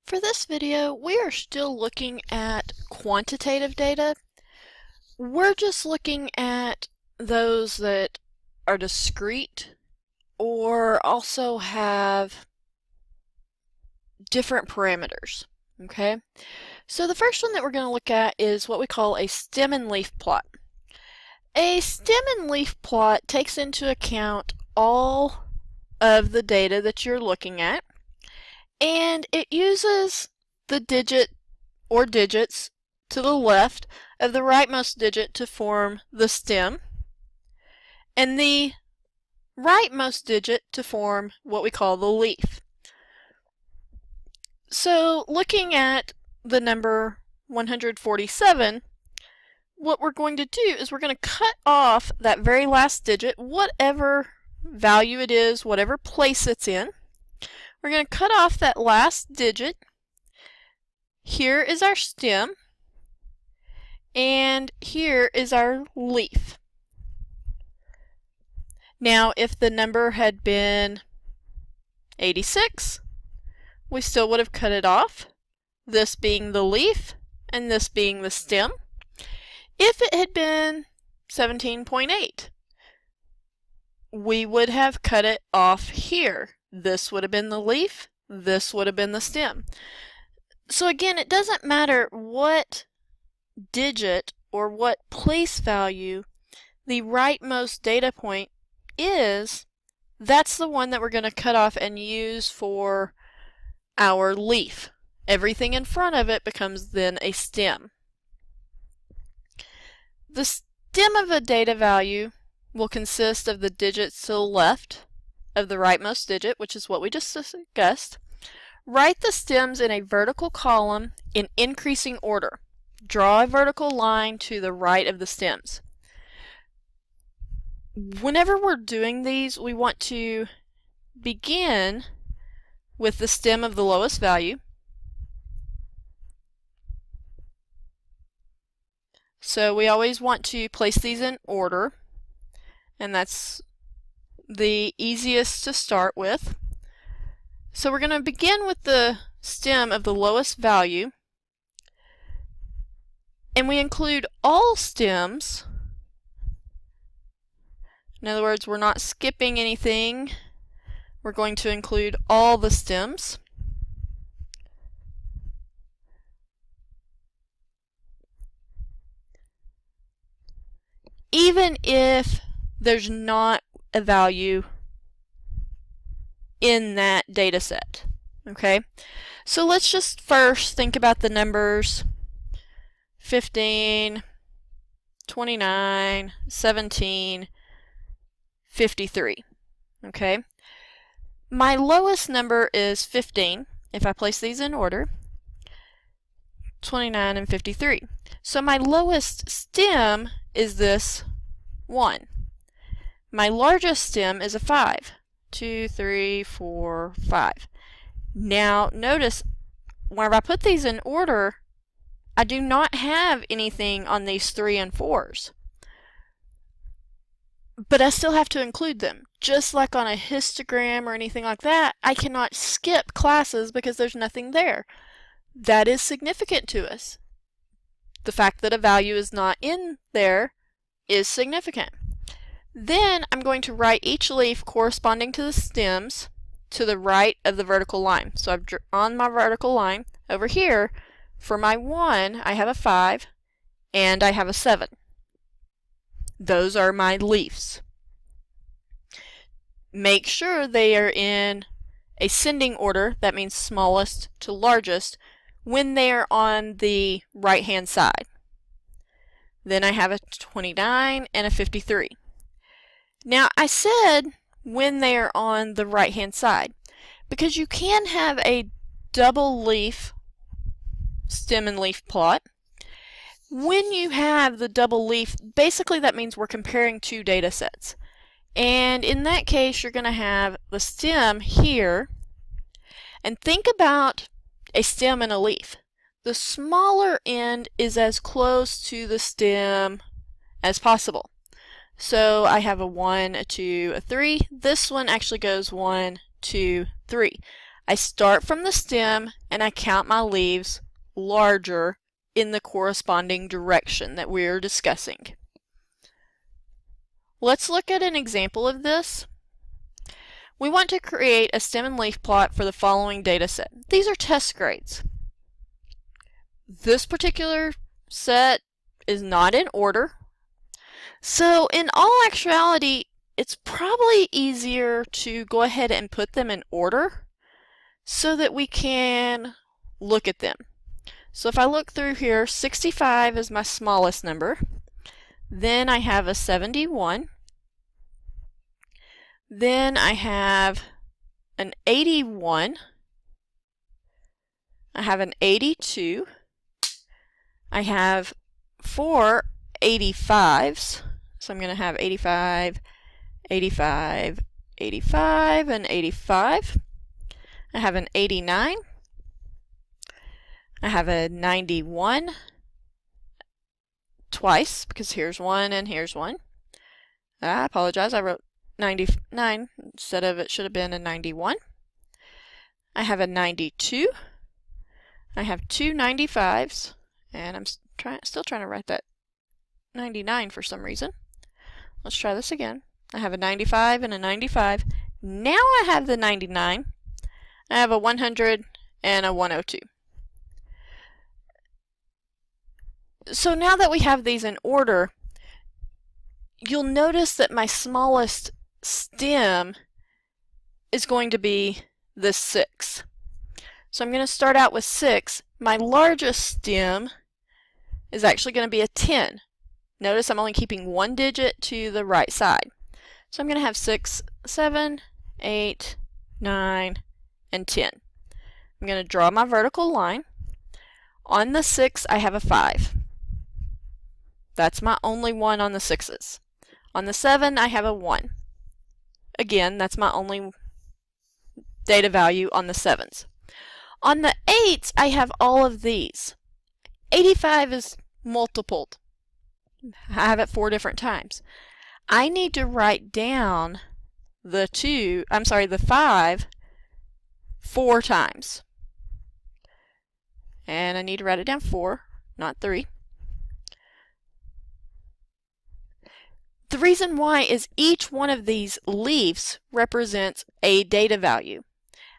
For this video, we are still looking at quantitative data. We're just looking at those that are discrete or also have different parameters, okay? So the first one that we're going to look at is what we call a stem and leaf plot. A stem and leaf plot takes into account all of the data that you're looking at, and it uses the digit or digits to the left of the rightmost digit to form the stem, and the rightmost digit to form what we call the leaf. So looking at the number 147, what we're going to do is we're going to cut off that very last digit, whatever value it is, whatever place it's in. We're going to cut off that last digit. Here is our stem, and here is our leaf. Now, if the number had been 86, we still would have cut it off, this being the leaf and this being the stem. If it had been 17.8, we would have cut it off here. This would have been the leaf, this would have been the stem. So again, it doesn't matter what digit or what place value the rightmost data point is, that's the one that we're going to cut off and use for our leaf. Everything in front of it becomes then a stem. The stem of a data value will consist of the digits to the left of the rightmost digit, which is what we just discussed. Write the stems in a vertical column in increasing order. Draw a vertical line to the right of the stems. Whenever we're doing these, we want to begin with the stem of the lowest value. So we always want to place these in order, and that's the easiest to start with. So we're going to begin with the stem of the lowest value, and we include all stems. In other words, we're not skipping anything. We're going to include all the stems. Even if there's not a value in that data set. Okay, so let's just first think about the numbers 15, 29, 17, 53. Okay, my lowest number is 15 if I place these in order, 29 and 53. So my lowest stem is this 1. My largest stem is a 5. 2, 3, 4, 5. Now notice, whenever I put these in order, I do not have anything on these 3 and 4s. But I still have to include them. Just like on a histogram or anything like that, I cannot skip classes because there's nothing there. That is significant to us. The fact that a value is not in there is significant. Then I'm going to write each leaf corresponding to the stems to the right of the vertical line. So I've drawn my vertical line. Over here, for my 1, I have a 5 and I have a 7. Those are my leaves. Make sure they are in ascending order, that means smallest to largest, when they are on the right hand side. Then I have a 29 and a 53. Now I said when they are on the right hand side because you can have a double leaf stem and leaf plot. When you have the double leaf, basically that means we're comparing two data sets. And in that case, you're going to have the stem here. And think about a stem and a leaf. The smaller end is as close to the stem as possible. So I have a 1, a 2, a 3. This one actually goes 1, 2, 3. I start from the stem and I count my leaves larger in the corresponding direction that we're discussing. Let's look at an example of this. We want to create a stem and leaf plot for the following data set. These are test grades. This particular set is not in order. So in all actuality, it's probably easier to go ahead and put them in order so that we can look at them. So if I look through here, 65 is my smallest number. Then I have a 71. Then I have an 81. I have an 82. I have 4 85s. So I'm going to have 85, 85, 85, and 85. I have an 89. I have a 91 twice because here's one and here's one. I apologize, I wrote 99 instead of it should have been a 91. I have a 92. I have two 95s, and I'm still trying to write that 99 for some reason. Let's try this again. I have a 95 and a 95. Now I have the 99. I have a 100 and a 102. So now that we have these in order, you'll notice that my smallest stem is going to be this 6. So I'm going to start out with 6. My largest stem is actually going to be a 10. Notice I'm only keeping one digit to the right side. So I'm going to have 6, 7, 8, 9, and 10. I'm going to draw my vertical line. On the 6, I have a 5. That's my only one on the 6s. On the 7, I have a 1. Again, that's my only data value on the 7s. On the 8s, I have all of these. 85 is multipled. I have it 4 different times. I need to write down the 5 4 times. And I need to write it down 4, not 3. The reason why is each one of these leaves represents a data value.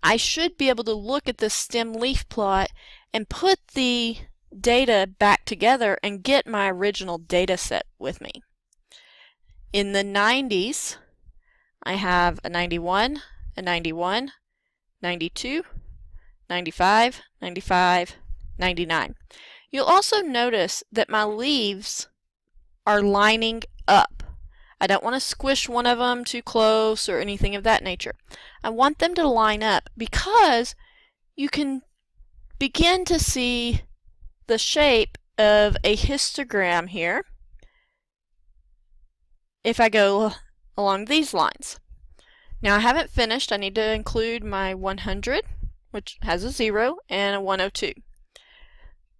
I should be able to look at this stem leaf plot and put the data back together and get my original data set with me. In the 90s, I have a 91, a 91, 92, 95, 95, 99. You'll also notice that my leaves are lining up. I don't want to squish one of them too close or anything of that nature. I want them to line up because you can begin to see the shape of a histogram here if I go along these lines. Now I haven't finished. I need to include my 100, which has a 0, and a 102.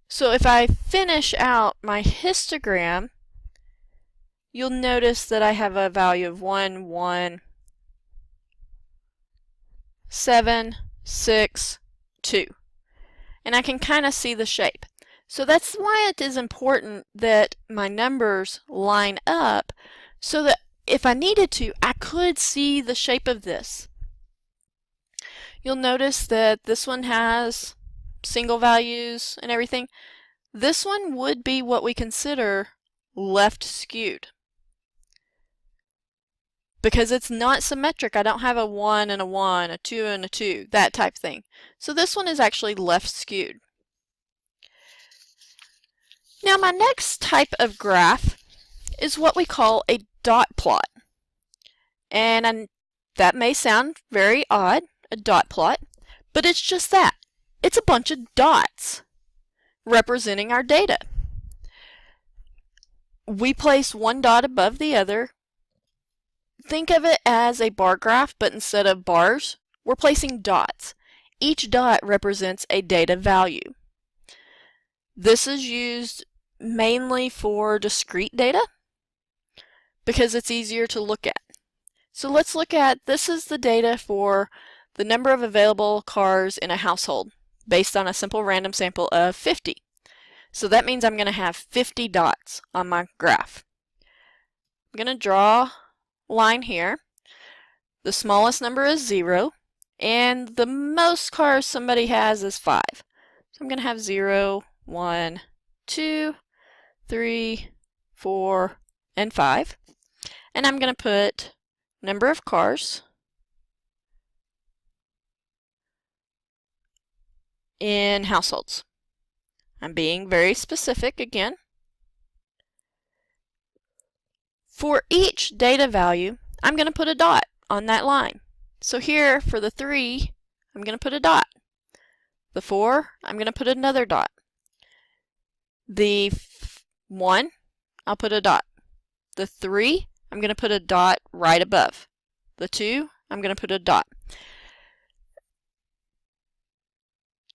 So if I finish out my histogram, you'll notice that I have a value of 1, 1, 7, 6, 2. And I can kind of see the shape. So that's why it is important that my numbers line up so that if I needed to, I could see the shape of this. You'll notice that this one has single values and everything. This one would be what we consider left skewed, because it's not symmetric. I don't have a 1 and a 1, a 2 and a 2, that type thing. So this one is actually left skewed. Now my next type of graph is what we call a dot plot. And that may sound very odd, a dot plot, but it's just that. It's a bunch of dots representing our data. We place one dot above the other. Think of it as a bar graph, but instead of bars, we're placing dots. Each dot represents a data value. This is used mainly for discrete data because it's easier to look at. So let's look at, this is the data for the number of available cars in a household based on a simple random sample of 50. So that means I'm going to have 50 dots on my graph. I'm going to draw a line here. The smallest number is 0, and the most cars somebody has is 5. So I'm going to have 0, 1, 2, 3, 4, and 5. And I'm going to put number of cars in households. I'm being very specific again. For each data value, I'm going to put a dot on that line. So here for the 3, I'm going to put a dot. The 4, I'm going to put another dot. The 1, I'll put a dot. The 3, I'm going to put a dot right above. The 2, I'm going to put a dot.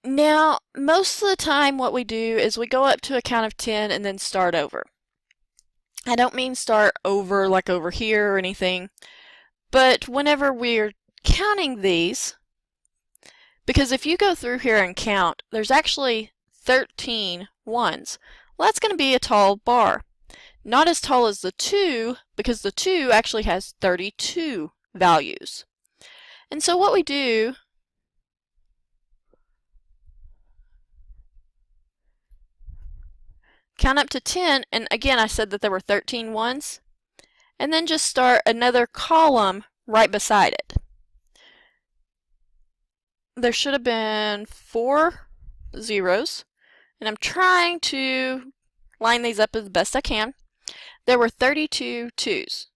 Now, most of the time what we do is we go up to a count of 10 and then start over. I don't mean start over like over here or anything, but whenever we're counting these, because if you go through here and count, there's actually 13 ones. Well, that's going to be a tall bar. Not as tall as the 2, because the 2 actually has 32 values. And so what we do, count up to 10, and again I said that there were 13 ones, and then just start another column right beside it. There should have been 4 zeros, and I'm trying to line these up as best I can. There were 32 2s.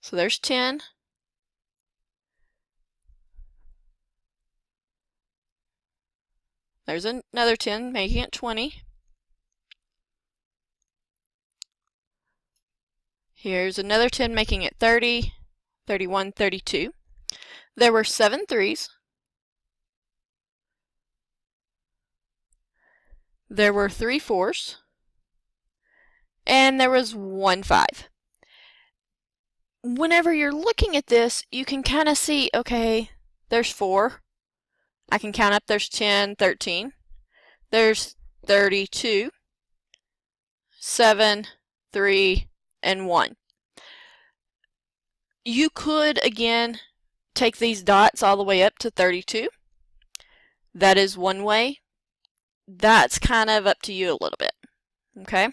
So there's 10. There's another 10, making it 20. Here's another 10, making it 30, 31, 32. There were 7 3s. There were 3 4s. And there was 1 5. Whenever you're looking at this, you can kind of see, okay, there's 4. I can count up, there's 10, 13. There's 32, 7, 3, and 1. You could, again, take these dots all the way up to 32. That is one way. That's kind of up to you a little bit, okay?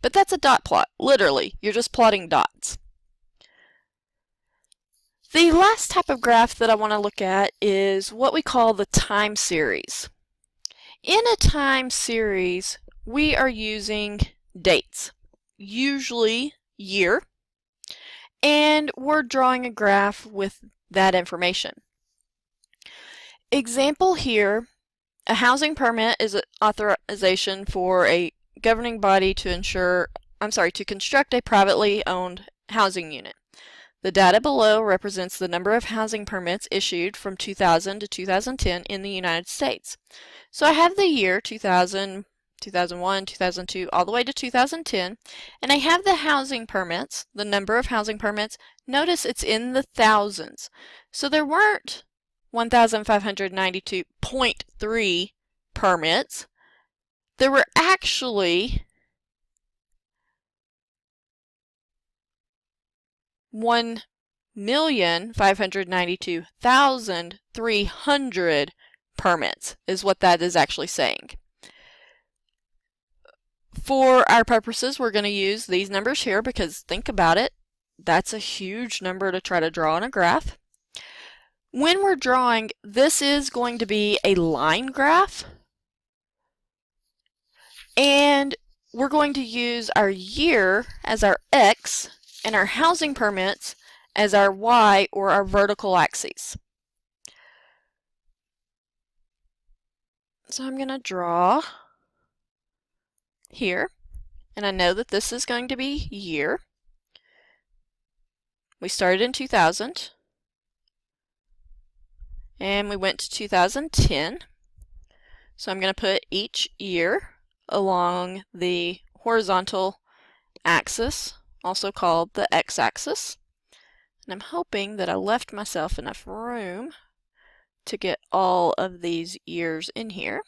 But that's a dot plot. Literally, you're just plotting dots. The last type of graph that I want to look at is what we call the time series. In a time series, we are using dates, usually year, and we're drawing a graph with that information. Example here, a housing permit is an authorization for a governing body to construct a privately owned housing unit. The data below represents the number of housing permits issued from 2000 to 2010 in the United States. So I have the year 2000, 2001, 2002, all the way to 2010, and I have the housing permits, the number of housing permits. Notice it's in the thousands. So there weren't 1,592.3 permits. There were actually 1,592,300 permits is what that is actually saying. For our purposes, we're going to use these numbers here because think about it, that's a huge number to try to draw on a graph. When we're drawing, this is going to be a line graph, and we're going to use our year as our X and our housing permits as our Y, or our vertical axes. So I'm going to draw here, and I know that this is going to be year. We started in 2000, and we went to 2010. So I'm going to put each year along the horizontal axis also called the x-axis. And I'm hoping that I left myself enough room to get all of these years in here.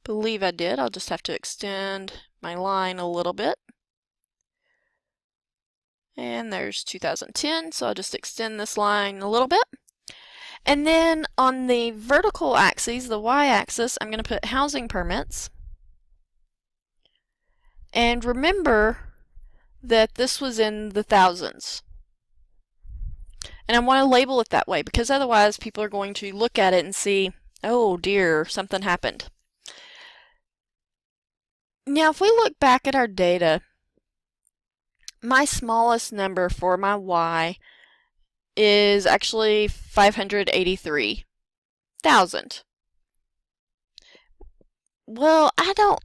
Believe I did. I'll just have to extend my line a little bit. And there's 2010, so I'll just extend this line a little bit. And then on the vertical axis, the y-axis, I'm going to put housing permits. And remember that this was in the thousands. And I want to label it that way because otherwise people are going to look at it and see, oh dear, something happened. Now if we look back at our data, my smallest number for my y is actually 583,000. Well, I don't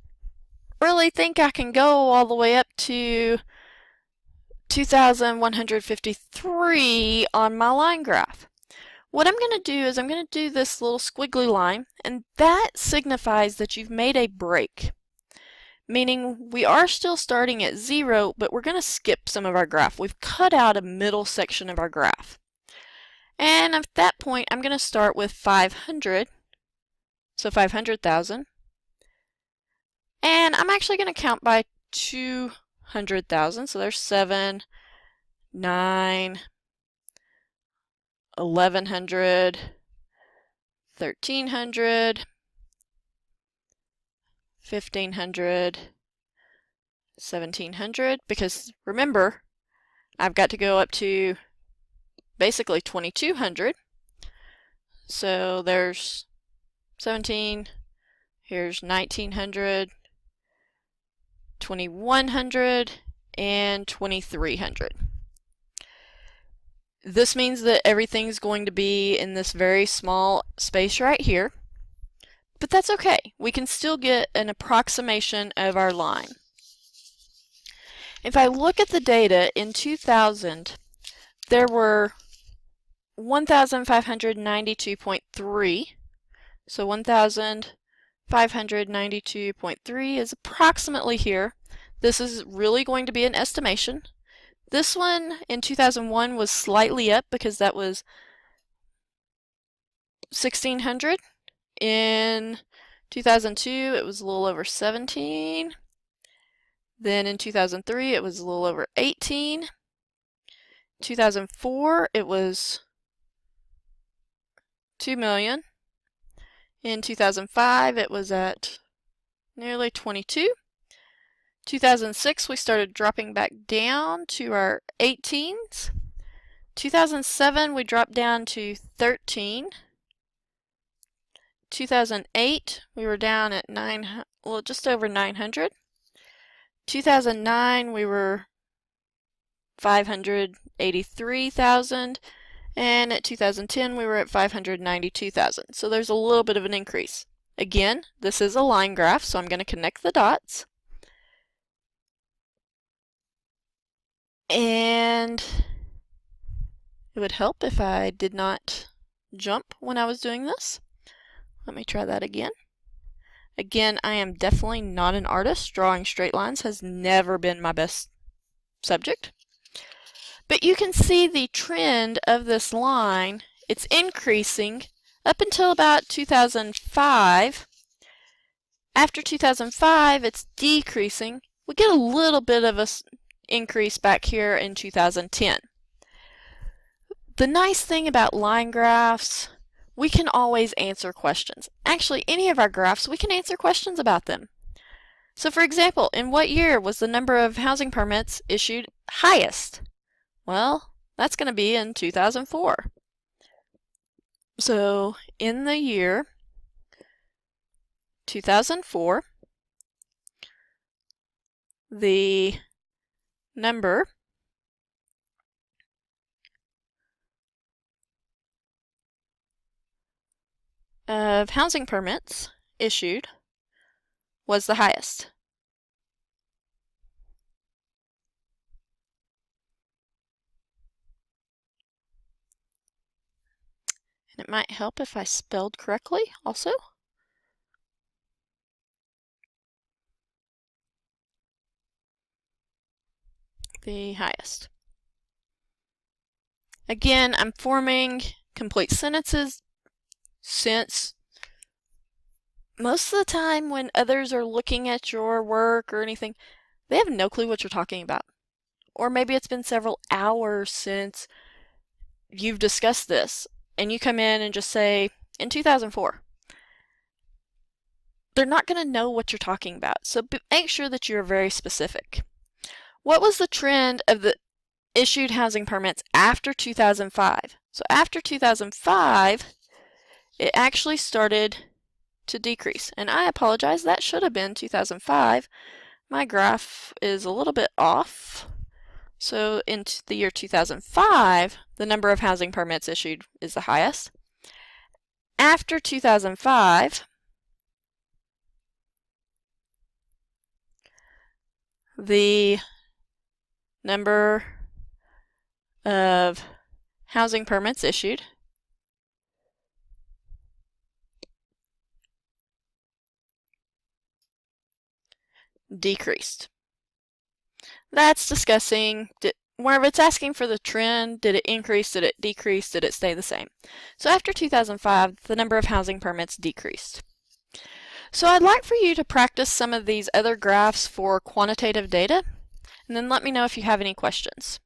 really think I can go all the way up to 2,153 on my line graph. What I'm going to do is I'm going to do this little squiggly line, and that signifies that you've made a break. Meaning we are still starting at 0, but we're going to skip some of our graph. We've cut out a middle section of our graph. And at that point, I'm going to start with 500, so 500,000. And I'm actually going to count by 200,000, so there's 7, 9, 1,100, 1,300, 1,500, 1,700, because remember, I've got to go up to basically 2,200. So there's 17, here's 1,900, 2,100, and 2,300. This means that everything's going to be in this very small space right here. But that's okay. We can still get an approximation of our line. If I look at the data in 2000, there were 1,592.3. So 1,592.3 is approximately here. This is really going to be an estimation. This one in 2001 was slightly up because that was 1,600. In 2002, it was a little over 17. Then in 2003, it was a little over 18. 2004, it was 2 million. In 2005, it was at nearly 22. 2006, we started dropping back down to our 18s. 2007, we dropped down to 13. 2008, we were down at just over 900. 2009, we were 583,000, and at 2010, we were at 592,000. So there's a little bit of an increase. Again, this is a line graph, so I'm going to connect the dots. And it would help if I did not jump when I was doing this. Let me try that again. Again, I am definitely not an artist. Drawing straight lines has never been my best subject. But you can see the trend of this line. It's increasing up until about 2005. After 2005, it's decreasing. We get a little bit of an increase back here in 2010. The nice thing about line graphs, we can always answer questions. Actually, any of our graphs, we can answer questions about them. So for example, in what year was the number of housing permits issued highest? Well, that's going to be in 2004. So in the year 2004, the number of housing permits issued was the highest. And it might help if I spelled correctly also. the highest. Again, I'm forming complete sentences since most of the time when others are looking at your work or anything, they have no clue what you're talking about. Or maybe it's been several hours since you've discussed this, and you come in and just say, in 2004. They're not going to know what you're talking about, so make sure that you're very specific. What was the trend of the issued housing permits after 2005? So after 2005, it actually started to decrease. And I apologize, that should have been 2005. My graph is a little bit off. So in the year 2005, the number of housing permits issued is the highest. After 2005, the number of housing permits issued decreased. That's discussing, whenever it's asking for the trend, did it increase, did it decrease, did it stay the same? So after 2005, the number of housing permits decreased. So I'd like for you to practice some of these other graphs for quantitative data, and then let me know if you have any questions.